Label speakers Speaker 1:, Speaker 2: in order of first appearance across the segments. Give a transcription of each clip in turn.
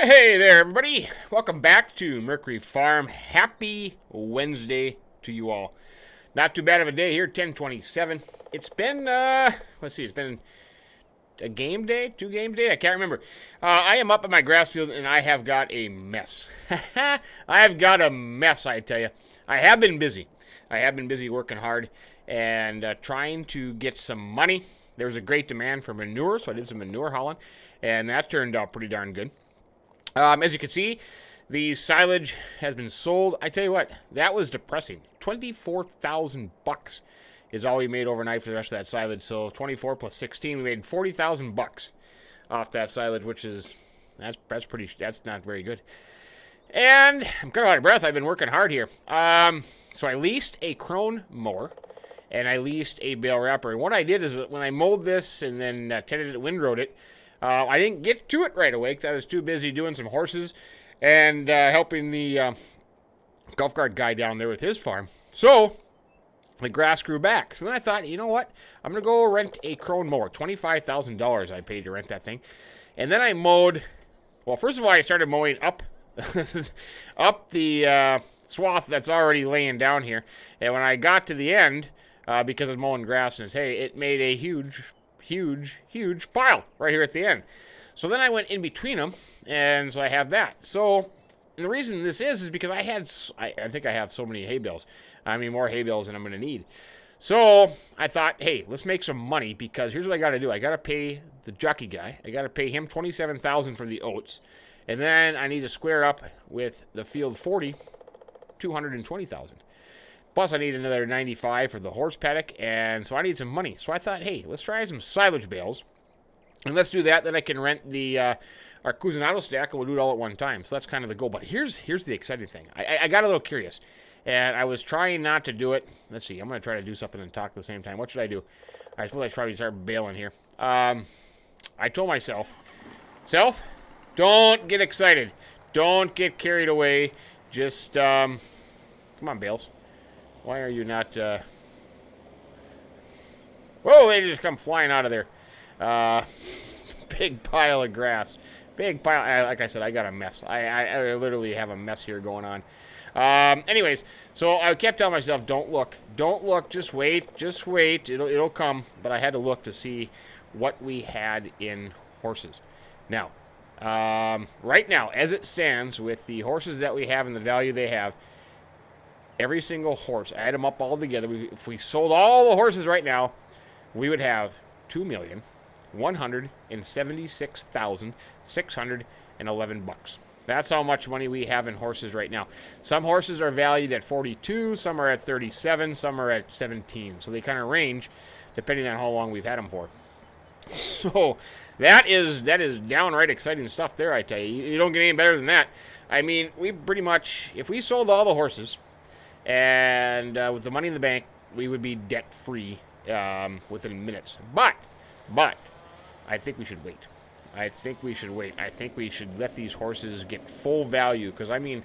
Speaker 1: Hey there, everybody. Welcome back to Mercury Farm. Happy Wednesday to you all. Not too bad of a day here, 10:27. It's been, let's see, it's been a game day, 2 game day, I can't remember. I am up at my grass field and I have got a mess. I have got a mess, I tell you. I have been busy. I have been busy working hard and trying to get some money. There was a great demand for manure, so I did some manure hauling, and that turned out pretty darn good. As you can see, the silage has been sold. I tell you what, that was depressing. 24,000 bucks is all we made overnight for the rest of that silage. So 24 plus 16, we made 40,000 bucks off that silage, which is that's not very good. And I'm kind of out of breath. I've been working hard here. So I leased a Krone mower and I leased a bale wrapper. And what I did is when I mowed this and then tended it, windrowed it, I didn't get to it right away because I was too busy doing some horses and helping the golf cart guy down there with his farm. So the grass grew back. So then I thought, you know what? I'm going to go rent a Krone mower. $25,000 I paid to rent that thing. And then I mowed, well, first of all, I started mowing up, up the swath that's already laying down here. And when I got to the end, because I was mowing grass and hay, it made a huge pile right here at the end. So then I went in between them, and so I have that. So and the reason this is because I think I have so many hay bales. I mean, more hay bales than I'm going to need. So I thought, hey, let's make some money, because here's what I got to do. I got to pay the jockey guy. I got to pay him $27,000 for the oats, and then I need to square up with the field 40, $220,000. Plus, I need another 95 for the horse paddock, and so I need some money. So I thought, hey, let's try some silage bales, and let's do that. Then I can rent the our Cusinado stack, and we'll do it all at one time. So that's kind of the goal. But here's the exciting thing. I got a little curious, and I was trying not to do it. Let's see. I'm going to try to do something and talk at the same time. What should I do? I suppose I should probably start baling here. I told myself, don't get excited. Don't get carried away. Just, come on, bales. Why are you not, whoa, they just come flying out of there. Big pile of grass. Big pile. Like I said, I got a mess. I literally have a mess here going on. Anyways, so I kept telling myself, don't look, just wait, it'll come. But I had to look to see what we had in horses. Now, right now, as it stands, with the horses that we have and the value they have, every single horse, add them up all together. If we sold all the horses right now, we would have $2,176,611 bucks. That's how much money we have in horses right now. Some horses are valued at 42, some are at 37, some are at 17. So they kind of range depending on how long we've had them for. So that is downright exciting stuff there, I tell you. You don't get any better than that. I mean, we pretty much, if we sold all the horses, and with the money in the bank, we would be debt-free within minutes. But I think we should wait. I think we should let these horses get full value. Because, I mean,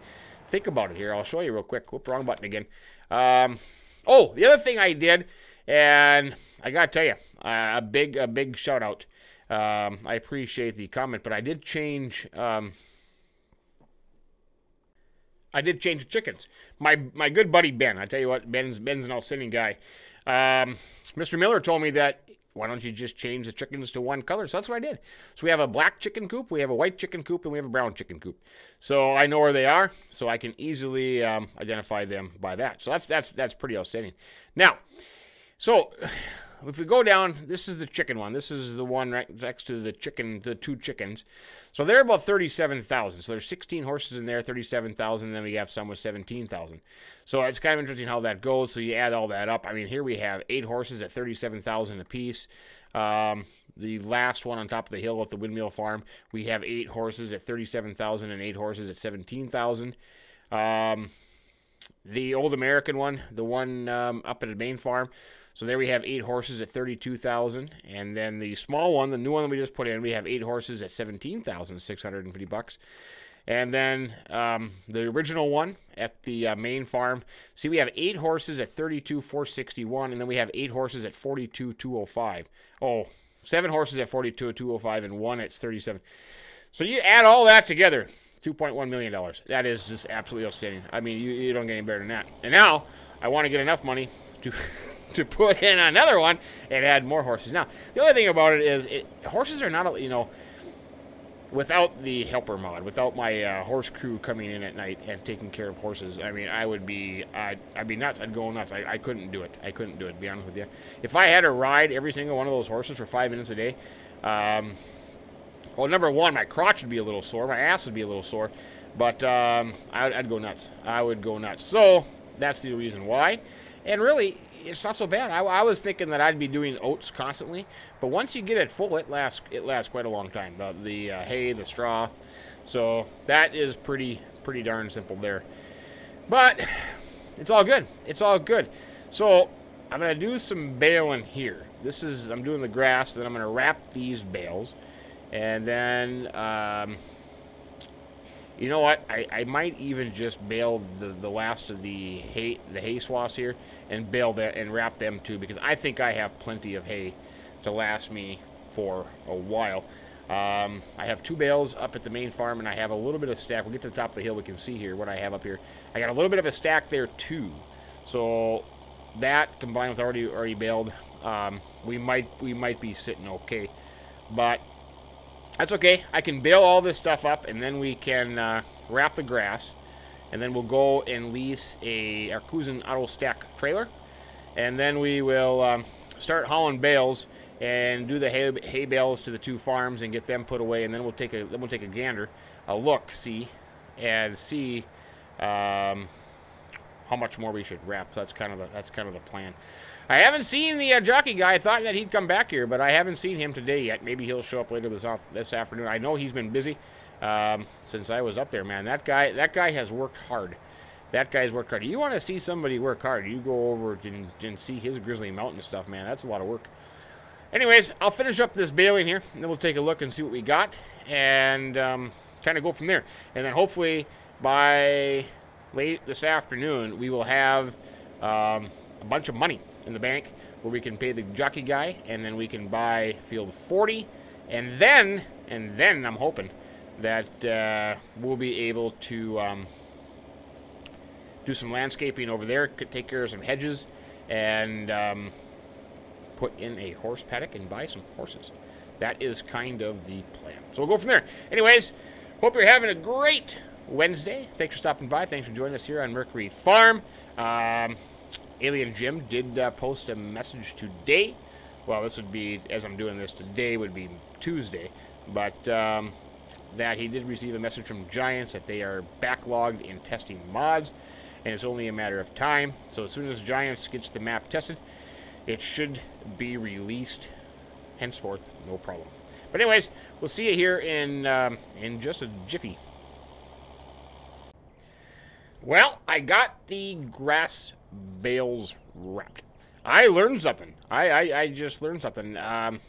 Speaker 1: think about it here. I'll show you real quick. Whoop, wrong button again. Oh, the other thing I did, and I got to tell you, a big shout-out. I appreciate the comment, but I did change... the chickens. My good buddy Ben, I tell you what, Ben's an outstanding guy. Mr. Miller told me that, why don't you just change the chickens to one color? So that's what I did. So we have a black chicken coop, we have a white chicken coop, and we have a brown chicken coop. So I know where they are, so I can easily identify them by that. So that's pretty outstanding. Now, so if we go down, this is the chicken one. This is the one right next to the two chickens. So they're about 37,000. So there's 16 horses in there, 37,000. Then we have some with 17,000. So it's kind of interesting how that goes. So you add all that up. I mean, here we have 8 horses at 37,000 apiece. The last one on top of the hill at the windmill farm, we have 8 horses at 37,000 and 8 horses at 17,000. The old American one, the one up at the main farm. So there we have 8 horses at 32,000, and then the small one, the new one that we just put in, we have 8 horses at 17,650 bucks. And then the original one at the main farm, see, we have 8 horses at 32,461, and then we have 8 horses at 42,205. Oh, 7 horses at 42,205 and 1 at 37. So you add all that together, $2.1 million. That is just absolutely outstanding. I mean, you don't get any better than that. And now I want to get enough money to to put in another one and add more horses. Now, the only thing about it is horses are not, you know, without the helper mod, without my horse crew coming in at night and taking care of horses, I mean, I'd be nuts. I'd go nuts. I couldn't do it. I couldn't do it, to be honest with you. If I had to ride every single one of those horses for 5 minutes a day, well, number one, my crotch would be a little sore. My ass would be a little sore. But I'd go nuts. I would go nuts. So that's the reason why. And really, it's not so bad. I was thinking that I'd be doing oats constantly, but once you get it full, it lasts quite a long time. The hay, the straw, so that is pretty darn simple there. But it's all good. It's all good. So I'm gonna do some baling here. I'm doing the grass. Then I'm gonna wrap these bales, and then you know what? I might even just bale the last of the hay swaths here and bale that and wrap them too, because I think I have plenty of hay to last me for a while. I have 2 bales up at the main farm, and I have a little bit of stack. We'll get to the top of the hill. We can see here what I have up here. I got a little bit of a stack there too. So that combined with already baled, we might be sitting okay, but that's okay. I can bale all this stuff up, and then we can wrap the grass, and then we'll go and lease a Arcusan auto stack trailer, and then we will start hauling bales and do the hay bales to the 2 farms and get them put away, and then we'll take a gander, a look, see how much more we should wrap. So that's kind of the plan. I haven't seen the jockey guy. I thought that he'd come back here, but I haven't seen him today yet. Maybe he'll show up later this afternoon. I know he's been busy since I was up there, man. That guy has worked hard. That guy's worked hard. You want to see somebody work hard, you go over and see his Grizzly Mountain stuff, man. That's a lot of work. Anyways, I'll finish up this baling here, and then we'll take a look and see what we got, and kind of go from there. And then hopefully by late this afternoon, we will have a bunch of money in the bank where we can pay the jockey guy, and then we can buy field 40, and then I'm hoping that we'll be able to do some landscaping over there, take care of some hedges, and put in a horse paddock and buy some horses. That is kind of the plan. So we'll go from there. Anyways, hope you're having a great Wednesday. Thanks for stopping by. Thanks for joining us here on Mercury Farm. Alien Jim did post a message today. Well, this would be, as I'm doing this today, would be Tuesday. But that he did receive a message from Giants that they are backlogged in testing mods, and it's only a matter of time. So as soon as Giants gets the map tested, it should be released henceforth, no problem. But anyways, we'll see you here in just a jiffy. Well, I got the grass bales wrapped. I learned something. I just learned something.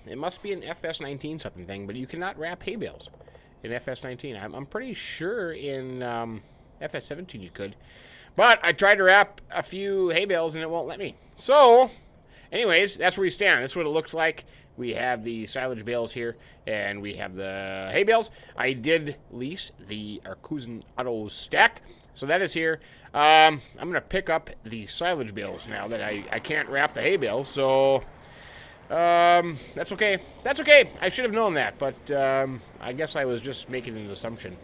Speaker 1: It must be an FS19 something thing, but you cannot wrap hay bales in FS19. I'm pretty sure in FS17 you could. But I tried to wrap a few hay bales and it won't let me. So, anyways, that's where we stand. That's what it looks like. We have the silage bales here, and we have the hay bales. I did lease the Arcusan auto stack, so that is here. I'm going to pick up the silage bales now that I can't wrap the hay bales, so that's okay. That's okay. I should have known that, but I guess I was just making an assumption.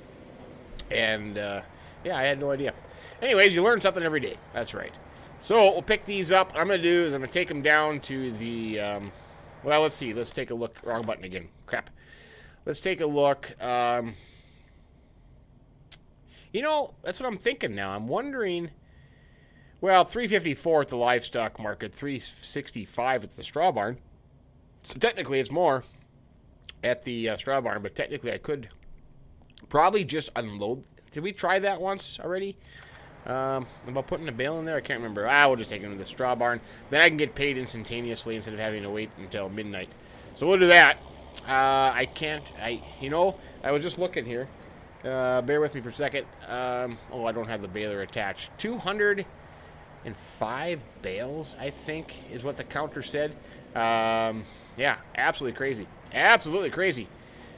Speaker 1: And, yeah, I had no idea. Anyways, you learn something every day. That's right. So we'll pick these up. What I'm going to do is I'm going to take them down to the, well, let's see. Let's take a look. Wrong button again. Crap. Let's take a look. You know, that's what I'm thinking now. I'm wondering, well, $354 at the livestock market, $365 at the straw barn. So technically it's more at the straw barn, but technically I could probably just unload. Did we try that once already? About putting a bale in there? I can't remember. We'll just take it to the straw barn. Then I can get paid instantaneously instead of having to wait until midnight. So we'll do that. You know, I was just looking here. Bear with me for a second. Oh, I don't have the baler attached. 205 bales, I think, is what the counter said. Yeah, absolutely crazy. Absolutely crazy.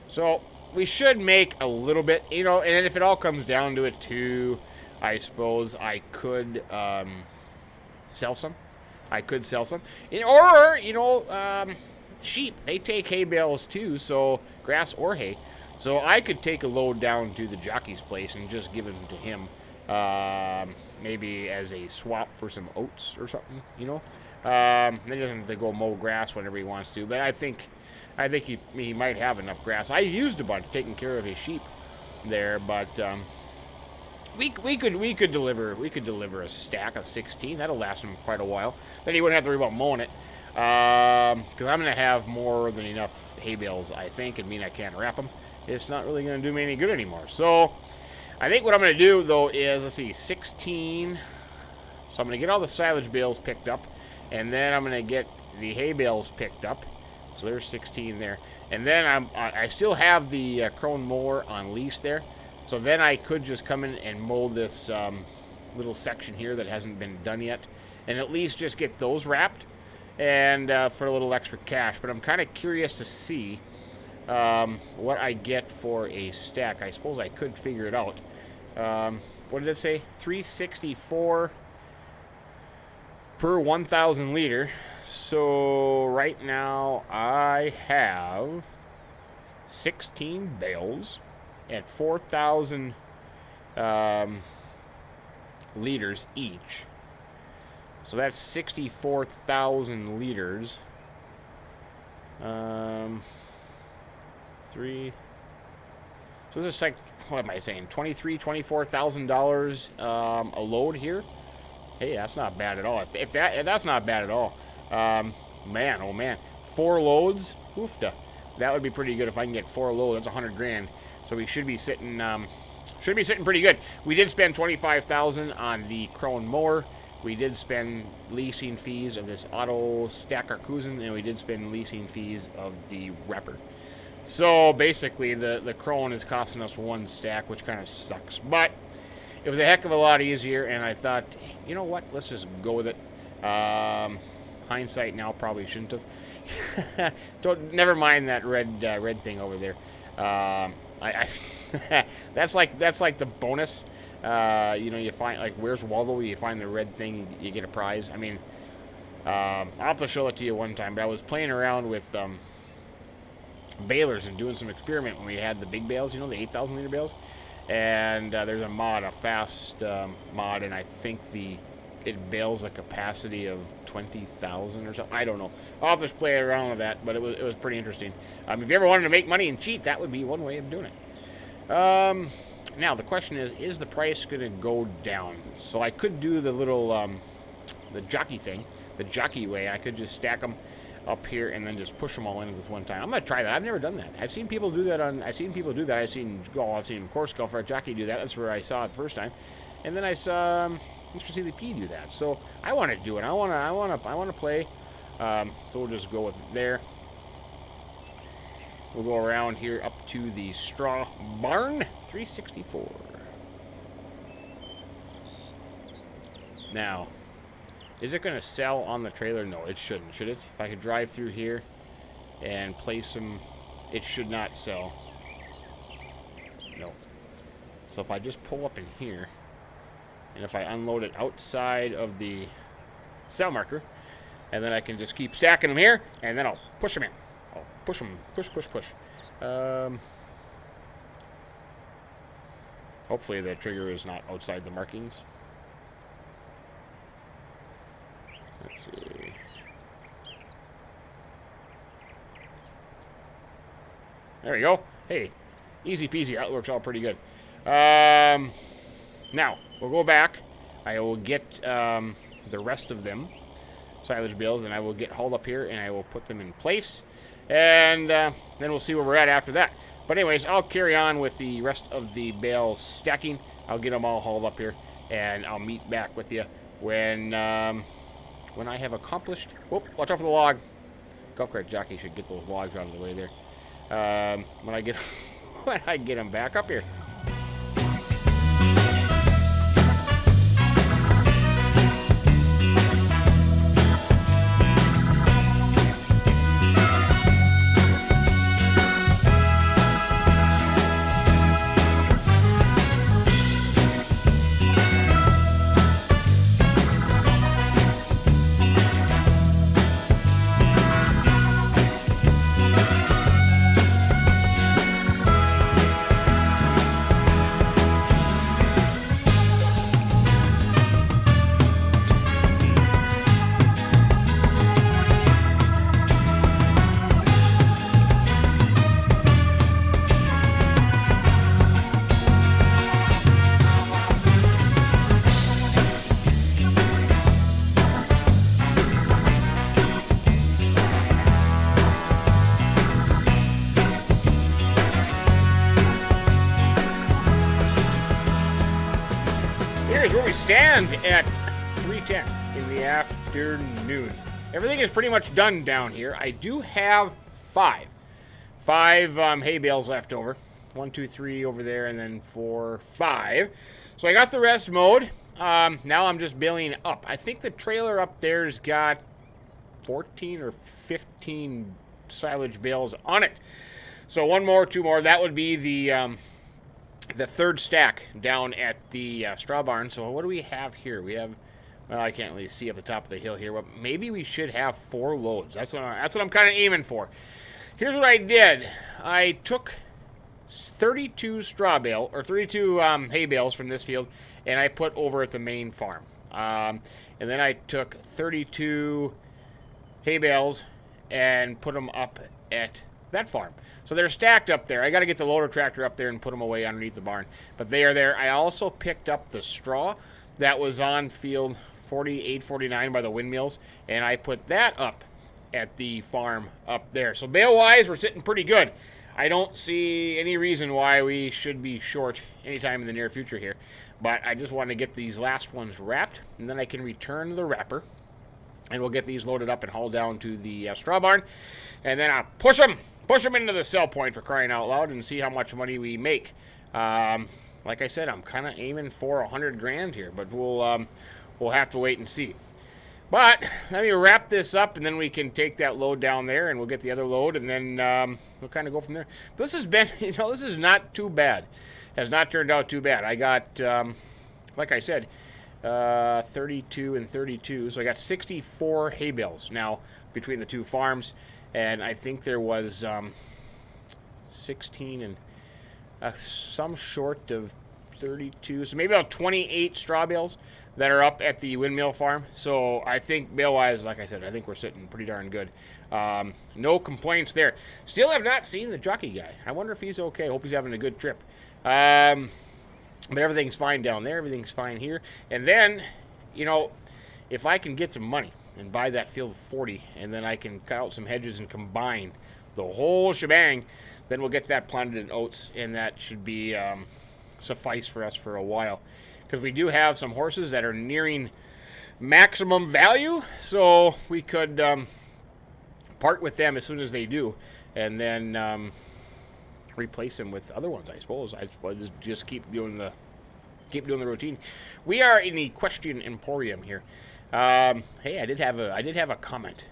Speaker 1: So we should make a little bit, you know, and if it all comes down to it too, I suppose I could sell some. I could sell some. Or, you know, sheep, they take hay bales too, so grass or hay. So I could take a load down to the jockey's place and just give them to him. Maybe as a swap for some oats or something, you know. He doesn't have to go mow grass whenever he wants to, but I think he might have enough grass. I used a bunch taking care of his sheep there, but we could deliver a stack of 16. That'll last him quite a while. Then he wouldn't have to worry about mowing it, because I'm gonna have more than enough hay bales, I think, and mean I can't wrap them. It's not really gonna do me any good anymore. So I think what I'm going to do, though, is, let's see, 16. So I'm going to get all the silage bales picked up, and then I'm going to get the hay bales picked up. So there's 16 there. And then I still have the Krone mower on lease there. So then I could just come in and mow this little section here that hasn't been done yet, and at least just get those wrapped, and for a little extra cash. But I'm kind of curious to see what I get for a stack. I suppose I could figure it out. What did it say? 364 per 1,000 liter. So right now I have 16 bales at 4,000 liters each. So that's 64,000 liters. So this is like, what am I saying, $24,000 a load here. Hey, that's not bad at all. If that's not bad at all. Man, oh man, 4 loads, oofda. That would be pretty good if I can get 4 loads. That's 100 grand. So we should be sitting pretty good. We did spend $25,000 on the Krone mower. We did spend leasing fees of this auto stack Arcusen, and we did spend leasing fees of the wrapper. So basically, the Krone is costing us 1 stack, which kind of sucks. But it was a heck of a lot easier, and I thought, you know what? Let's just go with it. Hindsight now, probably shouldn't have. Never mind that red thing over there. That's like the bonus. You know, you find, like, Where's Waldo? You find the red thing, you get a prize. I mean, I'll have to show it to you one time. But I was playing around with balers and doing some experiment when we had the big bales, you know, the 8,000 liter bales. And there's a mod, a fast mod, and I think it bales a capacity of 20,000 or something. I don't know. I'll have to play around with that, but it was pretty interesting. If you ever wanted to make money and cheat, that would be one way of doing it. Now the question is the price going to go down? So I could do the little the jockey thing, the jockey way. I could just stack them up here and then just push them all in with one time. I'm gonna try that. I've never done that. I've seen people do that I've seen of course Golf Jockey do that. That's where I saw it the first time, and then I saw Mr. CLP do that. So I want to do it. I want to play. So we'll just go with it there. We'll go around here up to the straw barn. 364. Now, is it going to sell on the trailer? No, it shouldn't, should it? If I could drive through here and place some, it should not sell. No. So if I just pull up in here, and if I unload it outside of the cell marker, and then I can just keep stacking them here, and then I'll push them in. I'll push them, push. Hopefully the trigger is not outside the markings. Let's see. There we go. Hey, easy peasy. That works all pretty good. Now, we'll go back. I will get the rest of them, silage bales, and I will get hauled up here, and I will put them in place. And then we'll see where we're at after that. But anyways, I'll carry on with the rest of the bales stacking. I'll get them all hauled up here, and I'll meet back with you when I have accomplished... Whoop, watch out for the log. Golf cart jockey should get those logs out of the way there. When I get them back up here. here's where we stand at 3:10 in the afternoon. Everything is pretty much done down here. I do have five hay bales left over. 1, 2, 3 over there, and then 4, 5. So I got the rest mowed. Now I'm just baling up. I think the trailer up there's got 14 or 15 silage bales on it. So 1 more, 2 more. That would be the third stack down at the straw barn. So what do we have here? We have, well, I can't really see up the top of the hill here, but maybe we should have 4 loads. That's what I'm kind of aiming for. Here's what I did. I took 32 straw bale, or 32 hay bales from this field, and I put over at the main farm. And then I took 32 hay bales and put them up at that farm. So they're stacked up there. I got to get the loader tractor up there and put them away underneath the barn. But they are there. I also picked up the straw that was on field 48, 49 by the windmills, and I put that up at the farm up there. So bale-wise, we're sitting pretty good. I don't see any reason why we should be short anytime in the near future here. But I just want to get these last ones wrapped, and then I can return the wrapper, and we'll get these loaded up and hauled down to the straw barn. And then I'll push them into the sell point, for crying out loud, and see how much money we make. Like I said, I'm kind of aiming for 100 grand here, but we'll have to wait and see. But let me wrap this up, and then we can take that load down there, and we'll get the other load, and then we'll kind of go from there. This has been, this is not too bad. Has not turned out too bad. I got, like I said, 32 and 32, so I got 64 hay bales now between the 2 farms, and I think there was 16 and some short of 32, so maybe about 28 straw bales that are up at the windmill farm. So I think bale-wise, like I said, I think we're sitting pretty darn good. No complaints there. Still have not seen the jockey guy. I wonder if he's okay. Hope he's having a good trip. But everything's fine down there. Everything's fine here. And then, if I can get some money and buy that field of 40, and then I can cut out some hedges and combine the whole shebang, then we'll get that planted in oats, and that should be suffice for us for a while. Because we do have some horses that are nearing maximum value, so we could part with them as soon as they do, and then replace them with other ones. I suppose just keep doing the routine. We are in the Question Emporium here. Hey, I did have a comment.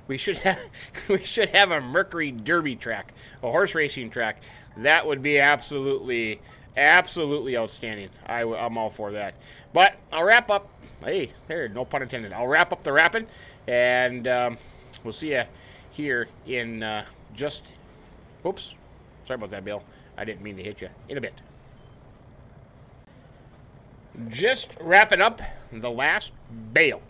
Speaker 1: We should have a Mercury Derby track, a horse racing track. That would be absolutely outstanding. I'm all for that. But I'll wrap up. Hey, there, no pun intended. I'll wrap up the wrapping, and we'll see you here in just. Oops, sorry about that, Bill. I didn't mean to hit you. In a bit. Just wrapping up the last bale.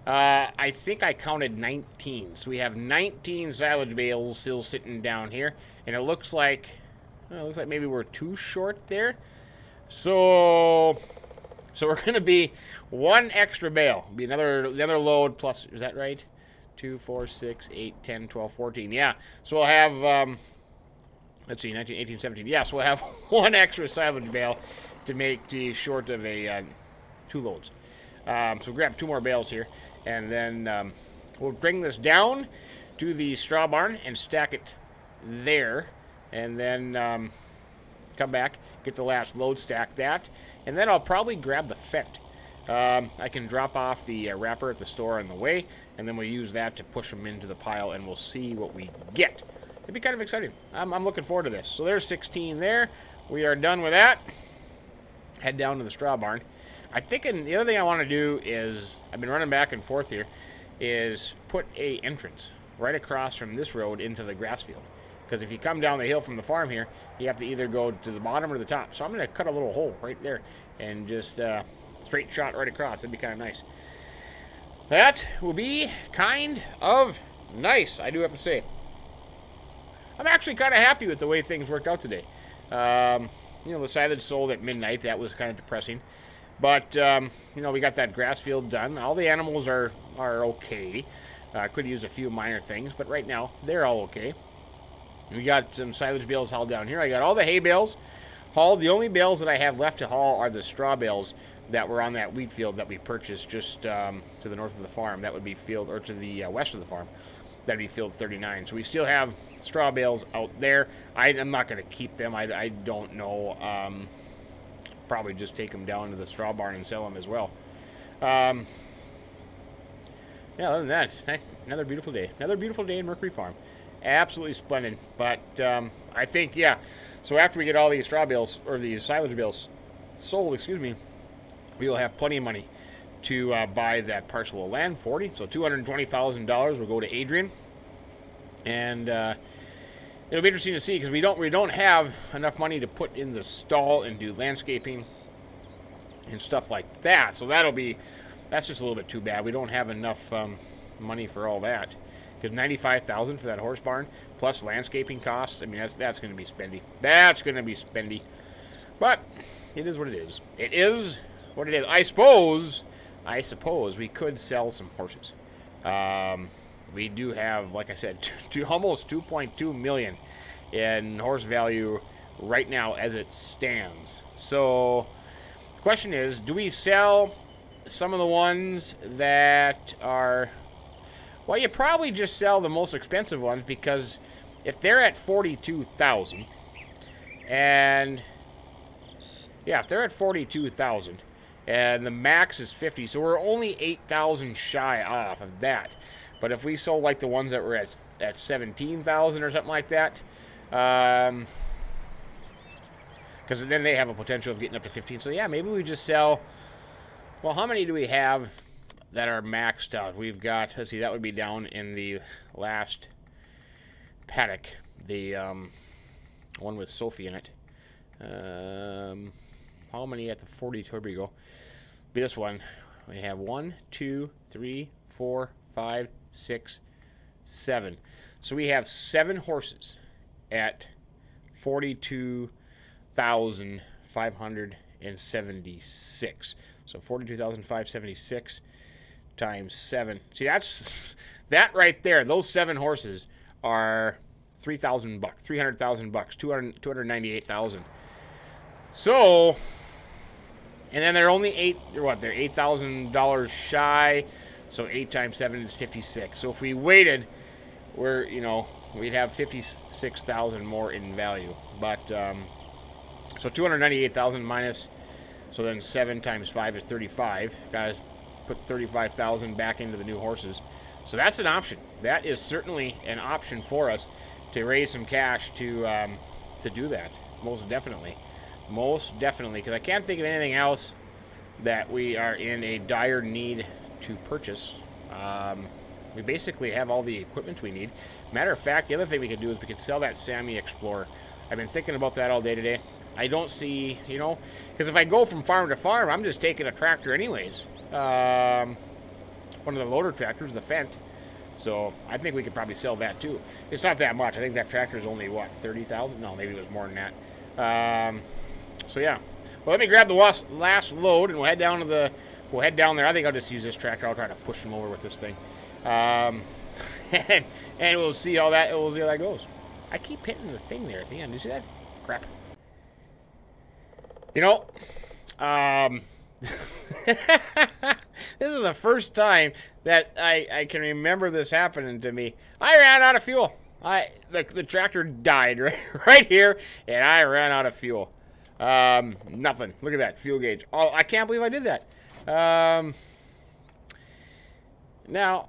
Speaker 1: I think I counted 19. So we have 19 silage bales still sitting down here, and it looks like maybe we're 2 short there. So we're going to be 1 extra bale. Be another load plus, is that right? 2, 4, 6, 8, 10, 12, 14. Yeah. So we'll have, let's see, 19, 18, 17. Yeah, so we'll have 1 extra silage bale to make the short of a 2 loads. So grab 2 more bales here, and then we'll bring this down to the straw barn and stack it there. And then come back, get the last load, stack that, and then I'll probably grab the Fent. I can drop off the wrapper at the store on the way, and then we'll use that to push them into the pile, and we'll see what we get. It'd be kind of exciting. I'm looking forward to this. So there's 16 there. We are done with that. Head down to the straw barn. I'm thinking the other thing I want to do is, I've been running back and forth here, is put a entrance right across from this road into the grass field. Because if you come down the hill from the farm here, you have to either go to the bottom or the top. So I'm going to cut a little hole right there and just straight shot right across. That'd be kind of nice. That will be kind of nice, I do have to say. I'm actually kind of happy with the way things worked out today. The silage sold at midnight. That was kind of depressing. But, we got that grass field done. All the animals are okay. Could use a few minor things, but right now, they're all okay. We got some silage bales hauled down here. I got all the hay bales hauled. The only bales that I have left to haul are the straw bales that were on that wheat field that we purchased just to the north of the farm. That would be field, or to the west of the farm. That'd be field 39. So we still have straw bales out there. I'm not going to keep them. I don't know. Probably just take them down to the straw barn and sell them as well. Yeah, other than that, another beautiful day. Another beautiful day in Mercury Farm. Absolutely splendid. But I think, yeah, so after we get all these straw bales, or these silage bales sold, excuse me, we will have plenty of money to buy that parcel of land, 40. So $220,000 will go to Adrian. And it'll be interesting to see, because we don't have enough money to put in the stall and do landscaping and stuff like that. So that's just a little bit too bad. We don't have enough money for all that. Because $95,000 for that horse barn plus landscaping costs. I mean, that's going to be spendy. That's going to be spendy. But it is what it is. It is what it is. I suppose we could sell some horses. We do have, like I said, almost $2.2 million in horse value right now as it stands. So the question is, do we sell some of the ones that are... Well, you probably just sell the most expensive ones, because if they're at $42,000, and yeah, if they're at $42,000, and the max is $50,000, so we're only $8,000 shy off of that. But if we sold like the ones that were at $17,000 or something like that, because then they have a potential of getting up to $15,000. So yeah, maybe we just sell. Well, how many do we have that are maxed out? We've got, let's see, that would be down in the last paddock, the one with Sophie in it. How many at the 40? Here we go. Be this one. We have 1, 2, 3, 4, 5, 6, 7. So we have 7 horses at $42,576. So 42,576 times 7. See, that right there. Those 7 horses are $3,000, $300,000, 298,000. So, and then they're only they're $8,000 shy. So 8 times 7 is 56. So if we waited, we'd have 56,000 more in value. But so 298,000 minus. So then 7 times 5 is 35. Got to put 35,000 back into the new horses. So that's an option. That is certainly an option for us to raise some cash to do that. Most definitely. Most definitely. Because I can't think of anything else that we are in a dire need to purchase. We basically have all the equipment we need. Matter of fact, the other thing we could do is we could sell that Sammy Explorer. I've been thinking about that all day today. I don't see, because if I go from farm to farm, I'm just taking a tractor anyways. One of the loader tractors, the Fendt. So I think we could probably sell that too. It's not that much. I think that tractor is only, what, 30,000? No, maybe it was more than that. So yeah. Well, let me grab the last load, and we'll head down there. I think I'll just use this tractor. I'll try to push them over with this thing. And we'll see how that goes. I keep hitting the thing there at the end. You see that? Crap. This is the first time that I can remember this happening to me. I ran out of fuel. The tractor died right here, and I ran out of fuel. Nothing. Look at that fuel gauge. Oh, I can't believe I did that. Now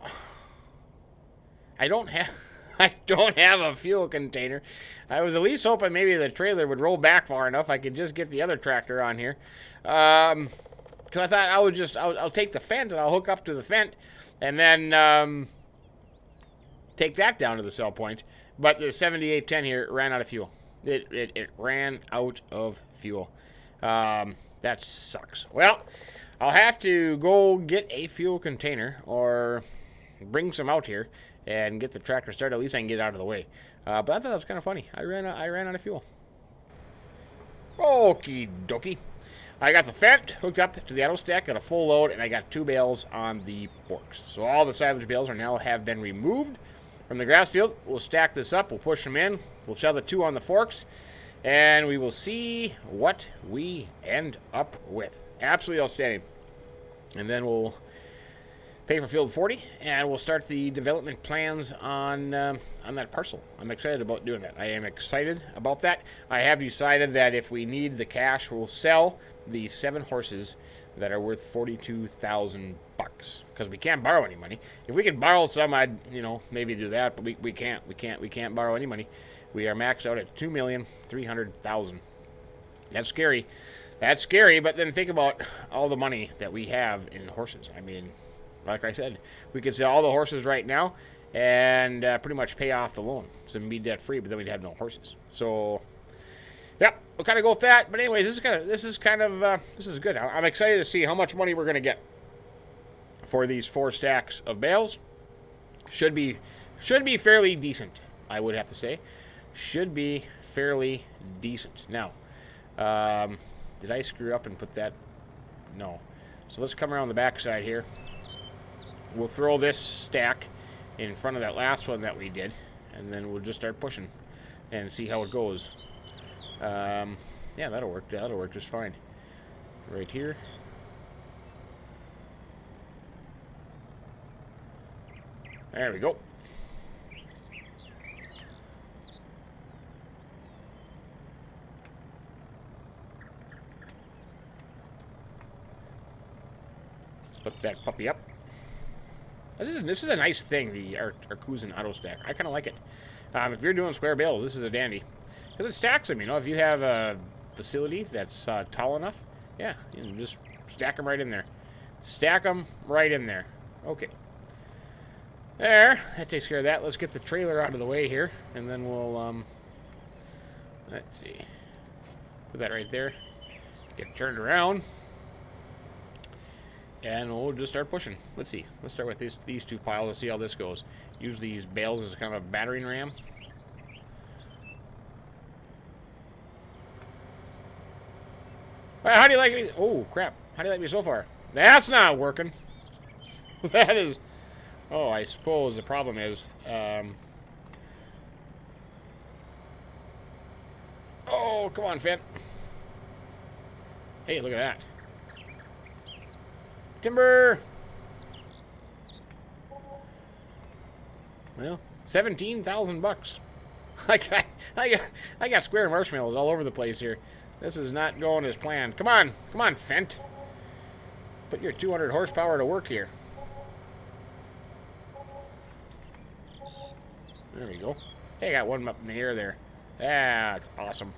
Speaker 1: I don't have a fuel container. I was at least hoping maybe the trailer would roll back far enough I could just get the other tractor on here. Because I thought I'll take the Fendt and I'll hook up to the Fendt and then take that down to the sell point. But the 7810 here ran out of fuel. It ran out of fuel. That sucks. Well, I'll have to go get a fuel container or bring some out here and get the tractor started. At least I can get it out of the way. But I thought that was kind of funny. I ran out of fuel. Okie dokie. I got the Fendt hooked up to the auto stack, got a full load, and I got 2 bales on the forks. So all the silage bales have been removed from the grass field. We'll stack this up. We'll push them in. We'll sell the 2 on the forks. and we will see what we end up with. Absolutely outstanding. And then we'll pay for Field 40, and we'll start the development plans on that parcel. I'm excited about doing that. I am excited about that. I have decided that if we need the cash, we'll sell the 7 horses that are worth $42,000 because we can't borrow any money. If we could borrow some, I'd maybe do that, but we can't. We can't borrow any money. We are maxed out at $2,300,000. That's scary. That's scary. But then think about all the money that we have in horses. I mean, like I said, we could sell all the horses right now and pretty much pay off the loan, so be debt free. But then we'd have no horses. So, yep, we'll kind of go with that. But anyways, this is good. I'm excited to see how much money we're gonna get for these 4 stacks of bales. Should be fairly decent, I would have to say. Should be fairly decent. Now, did I screw up and put that? No. So let's come around the back side here. We'll throw this stack in front of that last one that we did, and then we'll just start pushing and see how it goes. Yeah, that'll work. That'll work just fine. Right here. There we go. Put that puppy up. This is a nice thing, the Arcusan Auto Stack. I kind of like it. If you're doing square bales, this is a dandy. Because it stacks them, if you have a facility that's tall enough, yeah, you can just stack them right in there. Stack them right in there. Okay. There, that takes care of that. Let's get the trailer out of the way here, and then we'll, let's see. Put that right there. Get turned around. And we'll just start pushing. Let's see. Let's start with these 2 piles. Let's see how this goes. Use these bales as kind of a battering ram. How do you like me? Oh, crap. How do you like me so far? That's not working. That is... Oh, I suppose the problem is... Oh, come on, Finn. Hey, look at that. Timber. Well, $17,000. I got square marshmallows all over the place here. This is not going as planned. Come on, Fent. Put your 200 horsepower to work here. There we go. Hey, I got one up in the air there. That's awesome.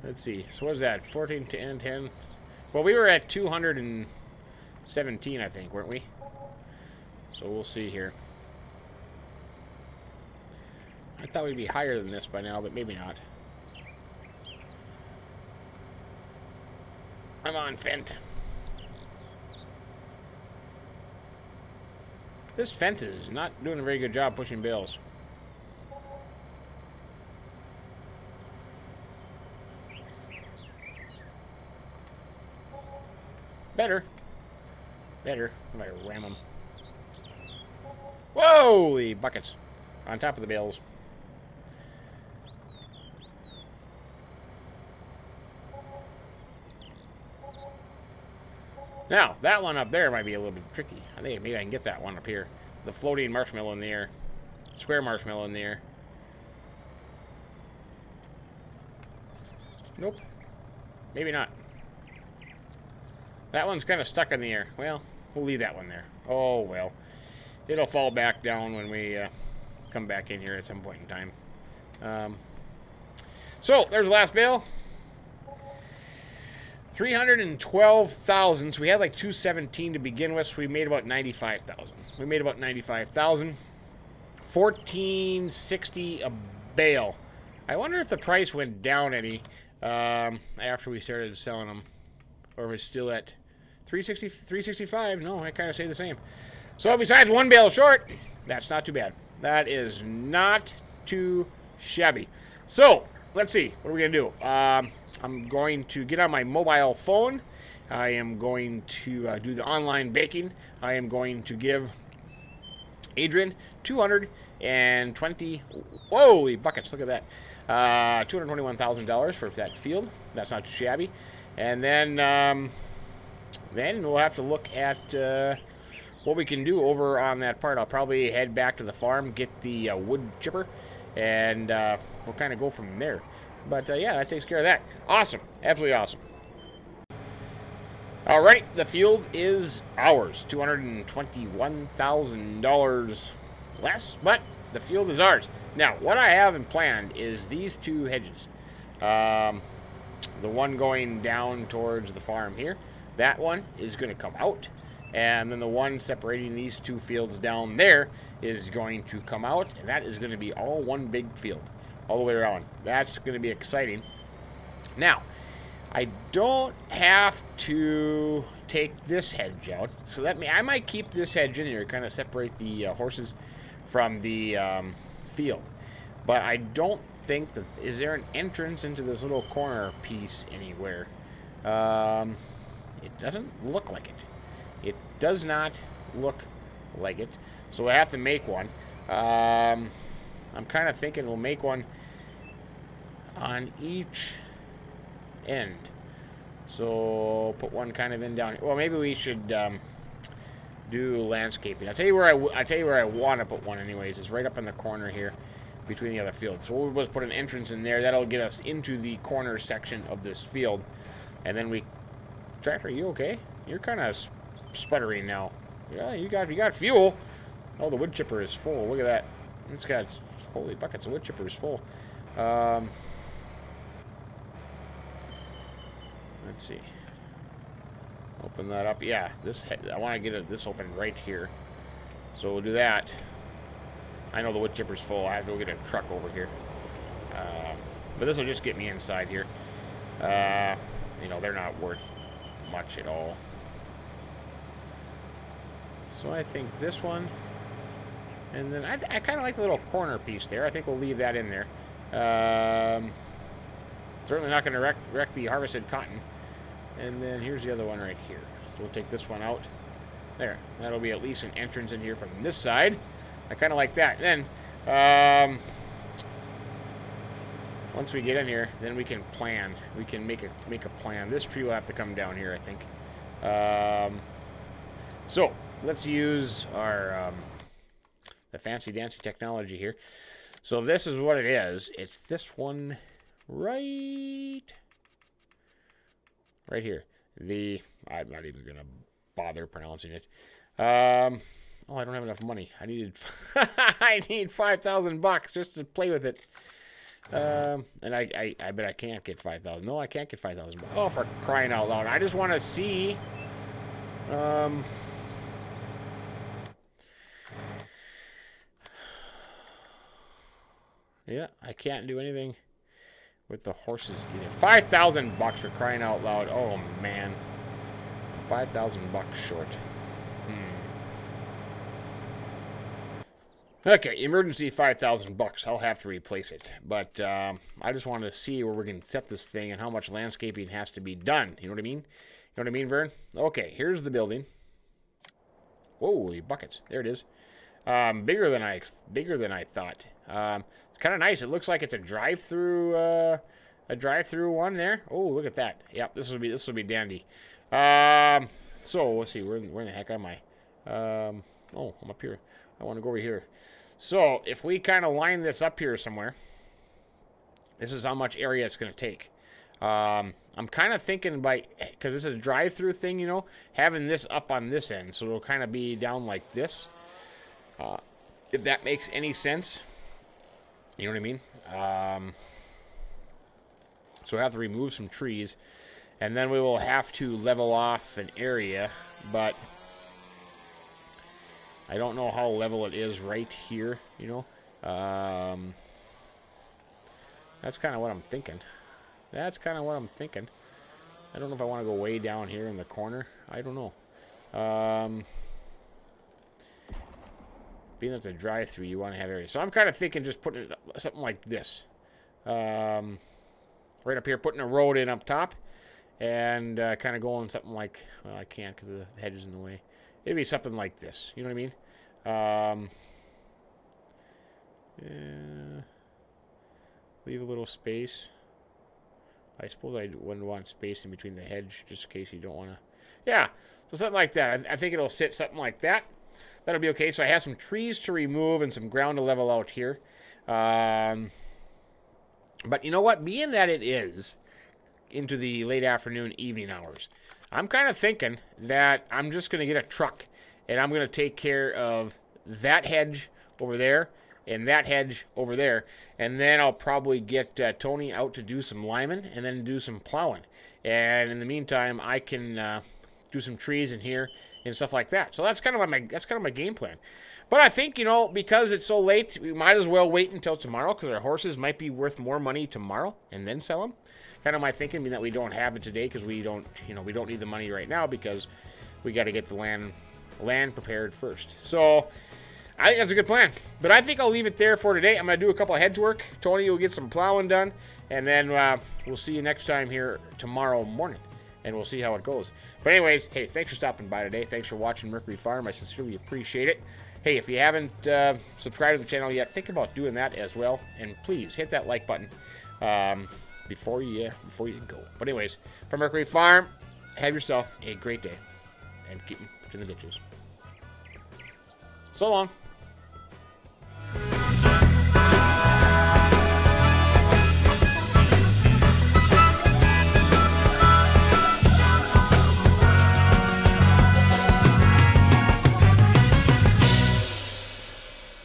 Speaker 1: Let's see. So what is that? 14, 10, 10. Well, we were at 217, I think, weren't we? So we'll see here. I thought we'd be higher than this by now, but maybe not. I'm on, Fent. This Fent is not doing a very good job pushing bales. Better. I might ram them. Whoa! The buckets on top of the bales. Now, that one up there might be a little bit tricky. I think maybe I can get that one up here. The floating marshmallow in the air. Square marshmallow in the air. Nope. Maybe not. That one's kind of stuck in the air. Well, we'll leave that one there. Oh, well. It'll fall back down when we come back in here at some point in time. So, there's the last bale. 312,000. So we had like 217 to begin with. So we made about 95,000. We made about 95,000. 1460 a bale. I wonder if the price went down any after we started selling them, or was still at 360, 365. No, I kind of stay the same. So besides one bale short, that's not too bad. That is not too shabby. So let's see. What are we gonna do? I'm going to get on my mobile phone. I am going to do the online baking. I am going to give Adrian 220. Holy buckets! Look at that. $221,000 for that field. That's not too shabby. And then we'll have to look at what we can do over on that part. I'll probably head back to the farm, get the wood chipper, and we'll kind of go from there. But yeah, that takes care of that. Awesome. Absolutely awesome. Alright, the field is ours. $221,000 less, but the field is ours. Now, what I haven't planned is these two hedges. The one going down towards the farm here, that one is going to come out. And then the one separating these two fields down there is going to come out. And that is going to be all one big field, all the way around. That's going to be exciting. Now, I don't have to take this hedge out. So I might keep this hedge in here, kind of separate the horses from the field. But I don't think that... Is there an entrance into this little corner piece anywhere? It doesn't look like it. It does not look like it. So I have to make one. I'm kind of thinking we'll make one on each end. So put one kind of in down. Well, maybe we should do landscaping. I'll tell you where I want to put one anyways. It's right up in the corner here between the other fields. So we'll just put an entrance in there. That'll get us into the corner section of this field. And then we... Tractor, you okay? You're kind of sputtering now. Yeah, you got fuel. Oh, the wood chipper is full. Look at that. It's got... Holy buckets, the wood chipper is full. Let's see. Open that up. Yeah, I want to get this open right here. So we'll do that. I know the wood chipper's full. I have to go get a truck over here. But this will just get me inside here. You know, they're not worth much at all. So I think this one. And then I kind of like the little corner piece there. I think we'll leave that in there. Certainly not going to wreck the harvested cotton. And then here's the other one right here. So we'll take this one out. There. That'll be at least an entrance in here from this side. I kind of like that. Then, once we get in here, then we can plan. We can make a plan. This tree will have to come down here, I think. So let's use our the fancy dancy technology here. So this is what it is. It's this one right here. I'm not even gonna bother pronouncing it. Oh, I don't have enough money. I need $5,000 just to play with it. And I bet I can't get 5,000. No, I can't get 5,000. Oh, for crying out loud! I just want to see. Yeah, I can't do anything with the horses either. $5,000 for crying out loud. Oh man, $5,000 short. Okay, emergency $5,000. I'll have to replace it, but I just wanted to see where we're going to set this thing and how much landscaping has to be done. You know what I mean? You know what I mean, Vern? Okay, here's the building. Holy buckets! There it is. Bigger than I thought. It's kind of nice. It looks like it's a drive-through one there. Oh, look at that. Yep, this will be dandy. So let's see. Where in the heck am I? Oh, I'm up here. I want to go over here. So if we kind of line this up here somewhere, this is how much area it's going to take. I'm kind of thinking because it's a drive-through thing, you know, having this up on this end, so it'll kind of be down like this. If that makes any sense, you know what I mean? So I have to remove some trees, and then we will have to level off an area, but I don't know how level it is right here, you know. That's kind of what I'm thinking. I don't know if I want to go way down here in the corner. I don't know. Being it's a drive-through, you want to have area. So I'm kind of thinking just putting something like this. Right up here, putting a road in up top. And kind of going something like... Well, I can't because the hedge is in the way. Maybe something like this. You know what I mean? Yeah. Leave a little space. I suppose I wouldn't want space in between the hedge, just in case you don't want to. Yeah, so something like that. I think it'll sit something like that. That'll be okay. So I have some trees to remove and some ground to level out here. But you know what? Being that it is into the late afternoon, evening hours, I'm kind of thinking that I'm just going to get a truck and I'm going to take care of that hedge over there and that hedge over there. And then I'll probably get Tony out to do some liming and then do some plowing. And in the meantime, I can do some trees in here and stuff like that. So that's kind of my game plan. But I think, you know, because it's so late, we might as well wait until tomorrow because our horses might be worth more money tomorrow and then sell them. Kind of my thinking, being that we don't have it today because we don't need the money right now because we got to get the land prepared first. So I think that's a good plan. But I think I'll leave it there for today. I'm going to do a couple of hedge work. Tony will get some plowing done. And then we'll see you next time here tomorrow morning. And we'll see how it goes. But anyways, hey, thanks for stopping by today. Thanks for watching Mercury Farm. I sincerely appreciate it. Hey, if you haven't subscribed to the channel yet, think about doing that as well. And please hit that like button before you go. But anyways, from Mercury Farm, have yourself a great day. And keep them in the ditches. So long.